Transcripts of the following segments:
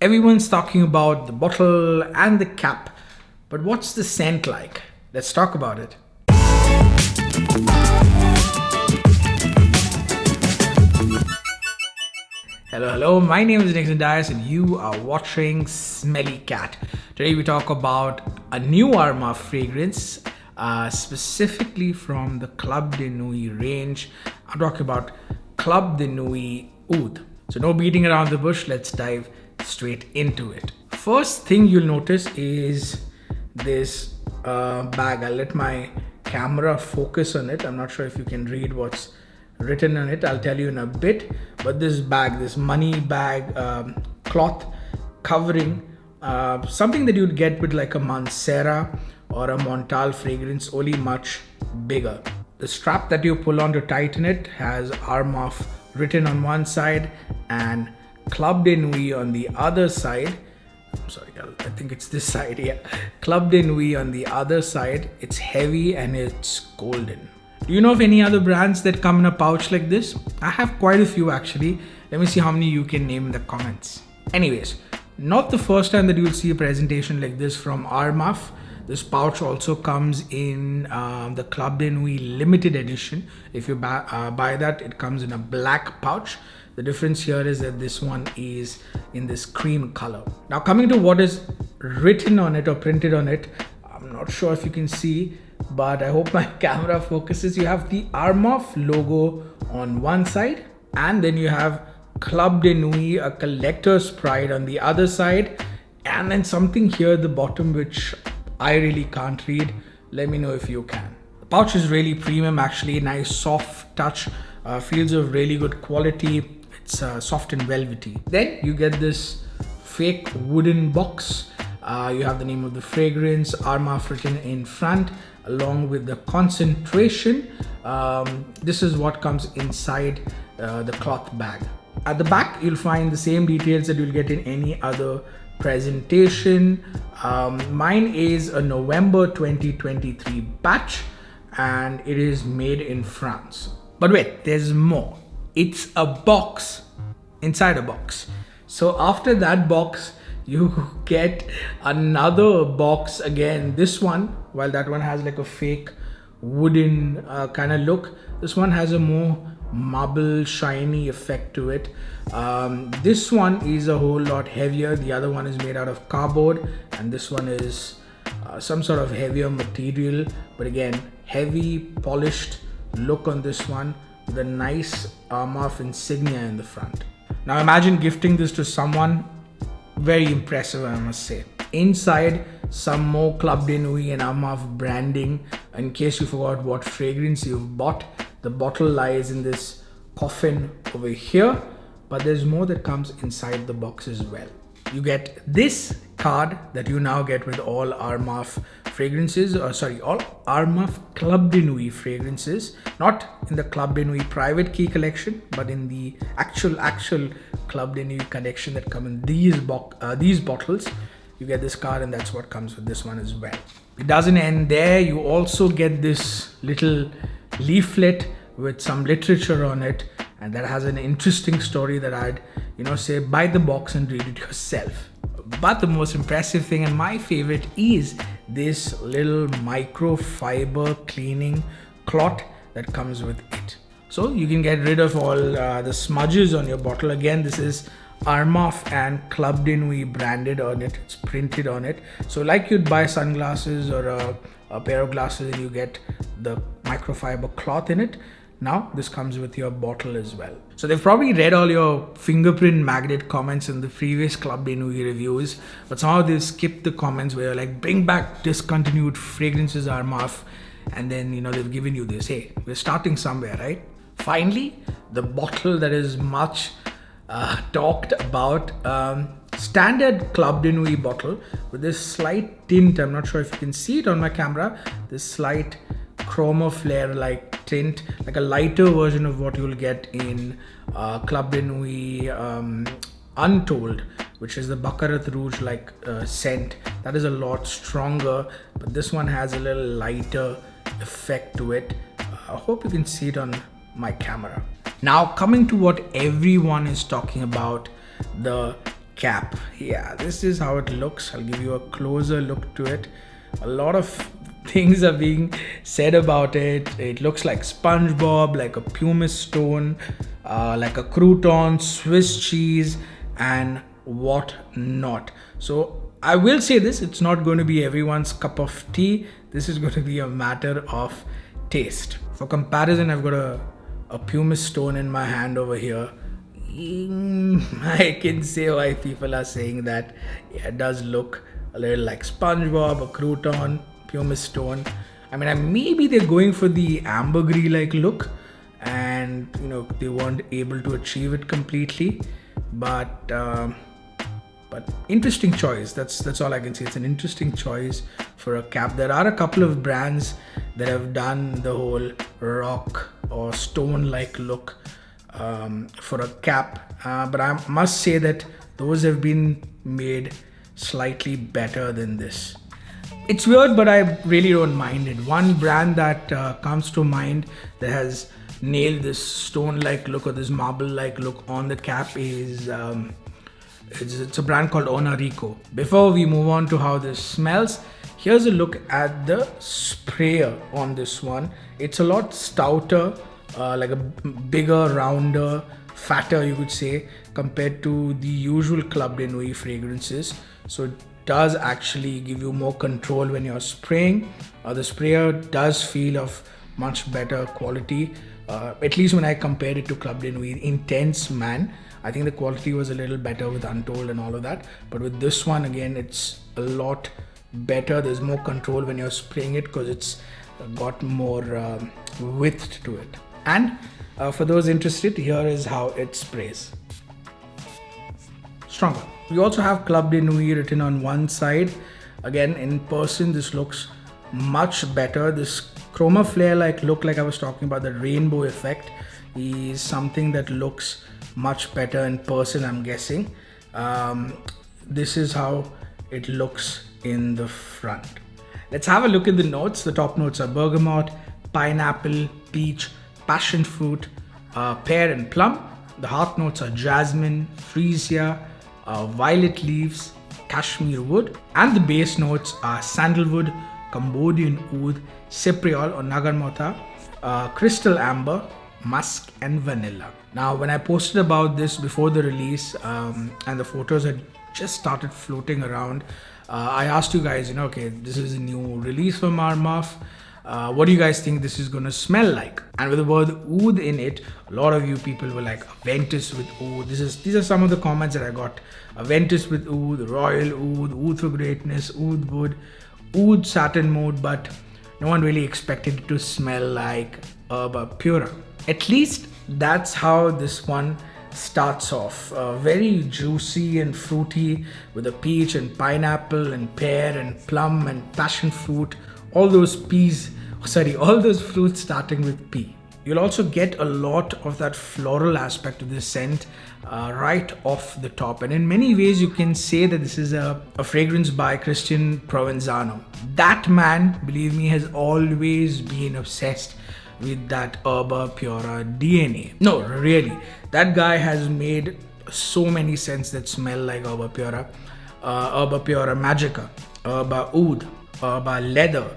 Everyone's talking about the bottle and the cap, but what's the scent like? Let's talk about it. Hello, my name is Nixon Dias and you are watching Smelly Cat. Today we talk about a new Armaf fragrance, specifically from the Club De Nuit range. I'm talking about Club De Nuit Oud. So no beating around the bush, let's dive straight into it. First thing you'll notice is this bag. I'll let my camera focus on it. I'm not sure if you can read what's written on it. I'll tell you in a bit. But this bag, this money bag, cloth covering, something that you'd get with like a Mancera or a Montal fragrance, only much bigger. The strap that you pull on to tighten it has Armaf written on one side and Club De Nuit on the other side. I'm sorry, I think it's this side, yeah. Club De Nuit on the other side. It's heavy and it's golden. Do you know of any other brands that come in a pouch like this? I have quite a few actually. Let me see how many you can name in the comments. Anyways, not the first time that you'll see a presentation like this from Armaf. This pouch also comes in the Club De Nuit limited edition. If you buy that, it comes in a black pouch. The difference here is that this one is in this cream color. Now coming to what is written on it or printed on it, I'm not sure if you can see, but I hope my camera focuses. You have the Armaf logo on one side, and then you have Club De Nuit, a collector's pride on the other side, and then something here at the bottom which I really can't read. Let me know if you can. The pouch is really premium actually, nice soft touch, feels of really good quality. It's soft and velvety. Then you get this fake wooden box. You have the name of the fragrance, Armaf written in front, along with the concentration. This is what comes inside the cloth bag. At the back, you'll find the same details that you'll get in any other presentation. Mine is a November 2023 batch and it is made in France. But wait, there's more. It's a box inside a box. So after that box, you get another box again. This one, while that one has like a fake wooden kind of look, this one has a more marble shiny effect to it. This one is a whole lot heavier. The other one is made out of cardboard and this one is some sort of heavier material, but again heavy polished look on this one with a nice Armaf insignia in the front. Now imagine gifting this to someone. Very impressive, I must say. Inside, some more Club De Nuit and Armaf branding. In case you forgot what fragrance you've bought, the bottle lies in this coffin over here, but there's more that comes inside the box as well. You get this card that you now get with all Armaf fragrances, all Armaf Club De Nuit fragrances, not in the Club De Nuit private key collection, but in the actual Club De Nuit collection that come in these bottles. You get this card and that's what comes with this one as well. It doesn't end there. You also get this little leaflet with some literature on it, and that has an interesting story that I'd say buy the box and read it yourself. But the most impressive thing and my favorite is this little microfiber cleaning cloth that comes with it. So you can get rid of all the smudges on your bottle. Again, this is Armaf and Club De Nuit branded on it. It's printed on it. So like you'd buy sunglasses or a pair of glasses and you get the microfiber cloth in it. Now this comes with your bottle as well. So they've probably read all your fingerprint magnet comments in the previous Club De Nuit reviews, but somehow they've skipped the comments where you're like, bring back discontinued fragrances, Armaf. And then, they've given you this, hey, we're starting somewhere, right? Finally, the bottle that is much talked about, standard Club De Nuit bottle with this slight tint. I'm not sure if you can see it on my camera. This slight chroma flare like tint, like a lighter version of what you'll get in Club De Nuit UNTOLD, which is the Baccarat Rouge like scent. That is a lot stronger, but this one has a little lighter effect to it. I hope you can see it on my camera. Now coming to what everyone is talking about, the cap. Yeah, this is how it looks. I'll give you a closer look to it. A lot of things are being said about it. It looks like SpongeBob, like a pumice stone, like a crouton, Swiss cheese, and what not. So I will say this, it's not going to be everyone's cup of tea. This is going to be a matter of taste. For comparison, I've got a pumice stone in my hand over here. I can say why people are saying that. Yeah, it does look a little like SpongeBob, a crouton, pumice stone. I mean, maybe they're going for the ambergris like look, and they weren't able to achieve it completely. But interesting choice. That's all I can say. It's an interesting choice for a cap. There are a couple of brands that have done the whole rock or stone like look for a cap, but I must say that those have been made slightly better than this. It's weird, but I really don't mind it. One brand that comes to mind that has nailed this stone like look or this marble like look on the cap is it's a brand called Onarico. Before we move on to how this smells, here's a look at the sprayer on this one. It's a lot stouter, like a bigger, rounder, fatter, you could say, compared to the usual Club De Nuit fragrances. So it does actually give you more control when you're spraying. The sprayer does feel of much better quality, at least when I compared it to Club De Nuit Intense Man. I think the quality was a little better with Untold and all of that, but with this one again, it's a lot better. There's more control when you're spraying it because it's got more width to it. And for those interested, here is how it sprays. Stronger. We also have Club De Nuit written on one side. Again, in person, this looks much better. This chroma flare like look, like I was talking about, the rainbow effect, is something that looks much better in person, I'm guessing. This is how it looks in the front. Let's have a look at the notes. The top notes are bergamot, pineapple, peach, passion fruit, pear and plum. The heart notes are jasmine, freesia, violet leaves, cashmere wood, and the base notes are sandalwood, Cambodian oud, cypriol or nagarmota, crystal amber, musk, and vanilla. Now, when I posted about this before the release and the photos had just started floating around, I asked you guys, okay, this is a new release from Armaf. What do you guys think this is going to smell like? And with the word oud in it, a lot of you people were like, Aventus with oud. These are some of the comments that I got. Aventus with oud, royal oud for greatness, oud wood, oud satin mode, but no one really expected it to smell like Erba Pura. At least that's how this one starts off. Very juicy and fruity with a peach and pineapple and pear and plum and passion fruit. All those fruits starting with P. You'll also get a lot of that floral aspect of the scent right off the top. And in many ways, you can say that this is a fragrance by Christian Provenzano. That man, believe me, has always been obsessed with that Erba Pura DNA. No, really, that guy has made so many scents that smell like Erba Pura. Erba Pura Magica, Erba Oud, Erba Leather,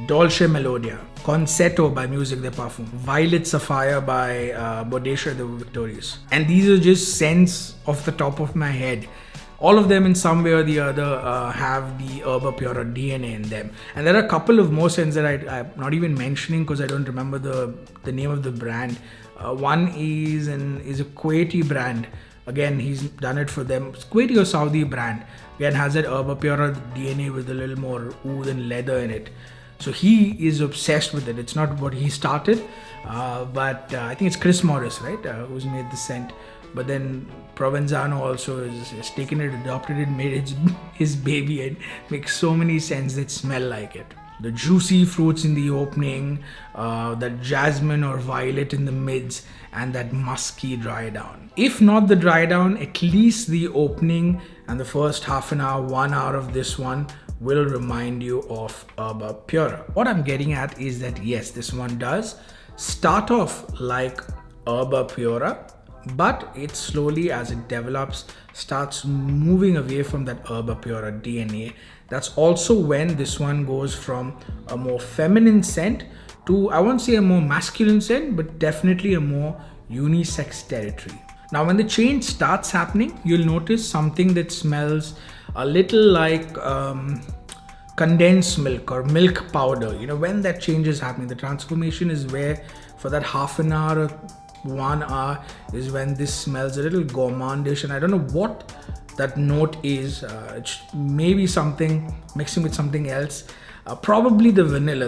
Dolce Melodia, Concetto by Musique de Parfum, Violet Sapphire by Boudicca de Victorious. And these are just scents off the top of my head. All of them in some way or the other have the Erba Pura DNA in them. And there are a couple of more scents that I'm not even mentioning because I don't remember the name of the brand. One is a Kuwaiti brand. Again, he's done it for them. It's Kuwaiti or Saudi brand. Again, has that Erba Pura DNA with a little more oud and leather in it. So he is obsessed with it. It's not what he started, but I think it's Chris Morris, right, who's made the scent. But then Provenzano also has taken it, adopted it, made it his baby, and makes so many scents that smell like it. The juicy fruits in the opening, that jasmine or violet in the mids, and that musky dry down. If not the dry down, at least the opening and the first half an hour, 1 hour of this one will remind you of Erba Pura. What I'm getting at is that yes, this one does start off like Erba Pura, but it slowly, as it develops, starts moving away from that Erba Pura DNA. That's also when this one goes from a more feminine scent to, I won't say a more masculine scent, but definitely a more unisex territory. Now, when the change starts happening, you'll notice something that smells a little like condensed milk or milk powder. You know, when that change is happening, the transformation is where for that half an hour or 1 hour is when this smells a little gourmandish, and I don't know what that note is. It's maybe something mixing with something else. Probably the vanilla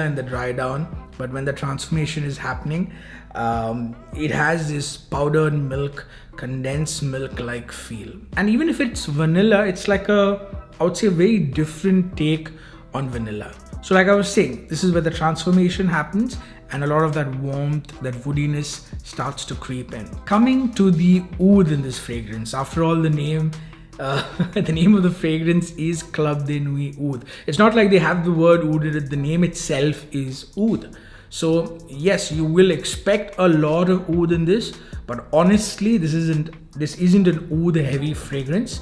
and the dry down. But when the transformation is happening, it has this powdered milk, condensed milk like feel. And even if it's vanilla, it's like I would say a very different take on vanilla. So like I was saying, this is where the transformation happens and a lot of that warmth, that woodiness starts to creep in. Coming to the oud in this fragrance, after all, the name the name of the fragrance is Club De Nuit Oud. It's not like they have the word oud in it, the name itself is oud. So yes, you will expect a lot of oud in this, but honestly, this isn't an oud heavy fragrance.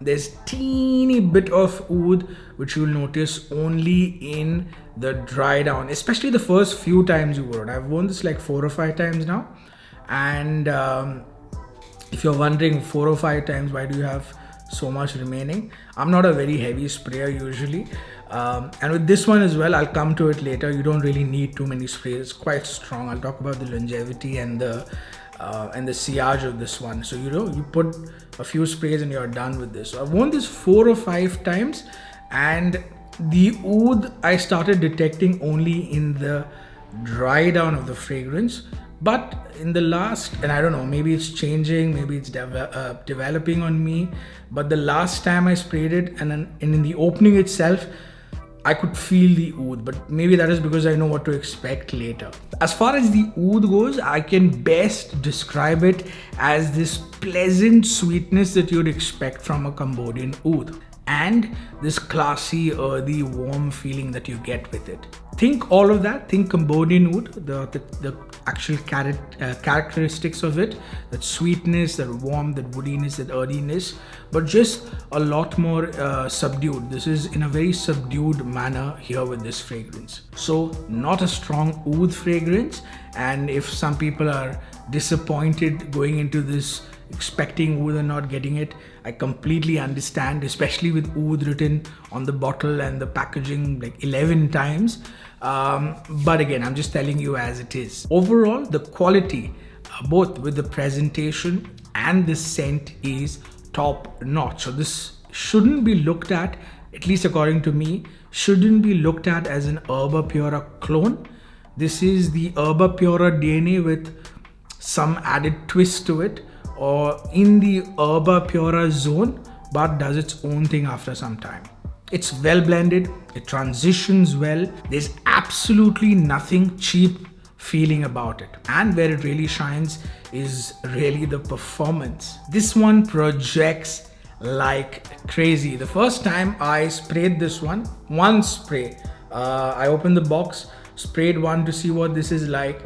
There's teeny bit of oud which you'll notice only in the dry down, especially the first few times you wear it. I've worn this like 4 or 5 times now, and if you're wondering 4 or 5 times why do you have so much remaining, I'm not a very heavy sprayer usually, and with this one as well, I'll come to it later, you don't really need too many sprays. It's quite strong. I'll talk about the longevity and the sillage of this one. So you put a few sprays and you're done with this. So I've worn this 4 or 5 times, and the oud I started detecting only in the dry down of the fragrance. But in the last, and I don't know, maybe it's changing, maybe it's developing on me, but the last time I sprayed it and in the opening itself, I could feel the oud, but maybe that is because I know what to expect later. As far as the oud goes, I can best describe it as this pleasant sweetness that you'd expect from a Cambodian oud, and this classy, earthy, warm feeling that you get with it. Think all of that, think Cambodian oud, the actual characteristics of it, that sweetness, that warmth, that woodiness, that earthiness, but just a lot more subdued. This is in a very subdued manner here with this fragrance. So not a strong oud fragrance, and if some people are disappointed going into this expecting oud and not getting it, I completely understand, especially with oud written on the bottle and the packaging like 11 times. But again, I'm just telling you as it is. Overall, the quality, both with the presentation and the scent, is top notch. So this shouldn't be looked at least according to me, shouldn't be looked at as an Erba Pura clone. This is the Erba Pura DNA with some added twist to it, or in the Erba Pura zone, but does its own thing after some time. It's well blended, it transitions well, there's absolutely nothing cheap feeling about it. And where it really shines is really the performance. This one projects like crazy. The first time I sprayed this one spray, I opened the box, sprayed one to see what this is like.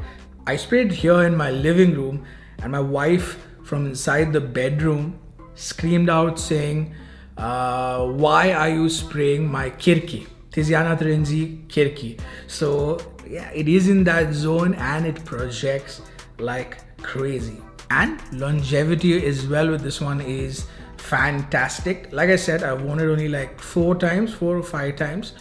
I sprayed here in my living room, and my wife from inside the bedroom screamed out saying, why are you spraying my kirki? Tiziana Trenzi kirki. So yeah, it is in that zone and it projects like crazy. And longevity as well with this one is fantastic. Like I said, I've worn it only like 4 or 5 times,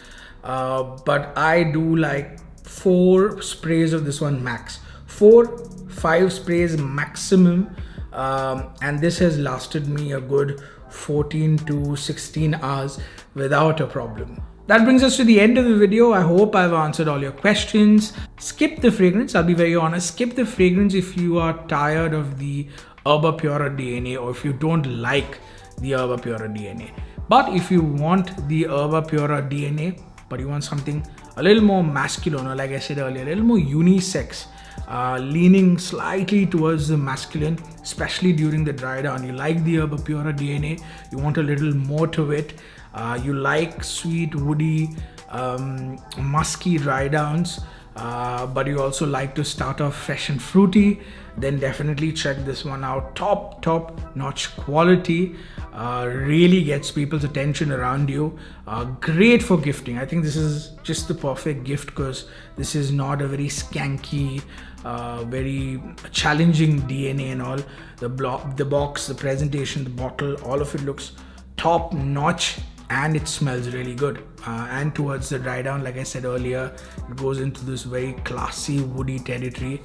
but I do like 4 sprays of this one max. 4-5 sprays maximum, and this has lasted me a good 14 to 16 hours without a problem. That brings us to the end of the video. I hope I've answered all your questions. Skip the fragrance, I'll be very honest. Skip the fragrance if you are tired of the Erba Pura DNA, or if you don't like the Erba Pura DNA. But if you want the Erba Pura DNA, but you want something a little more masculine, or like I said earlier, a little more unisex, leaning slightly towards the masculine, especially during the dry down. You like the Erba Pura DNA, you want a little more to it, you like sweet, woody, musky dry downs, but you also like to start off fresh and fruity, then definitely check this one out. Top notch quality, really gets people's attention around you. Great for gifting. I think this is just the perfect gift because this is not a very skanky, very challenging DNA and all. The box, the presentation, the bottle, all of it looks top notch, and it smells really good. And towards the dry down, like I said earlier, it goes into this very classy woody territory,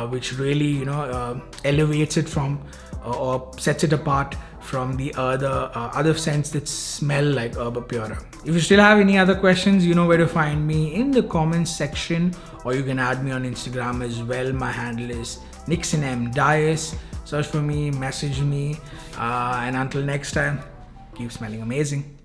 which really elevates it from or sets it apart from the other scents that smell like Erba Pura. If you still have any other questions, you know where to find me in the comments section, or you can add me on Instagram as well. My handle is Nixon M Dias. Search for me, message me, and until next time, keep smelling amazing.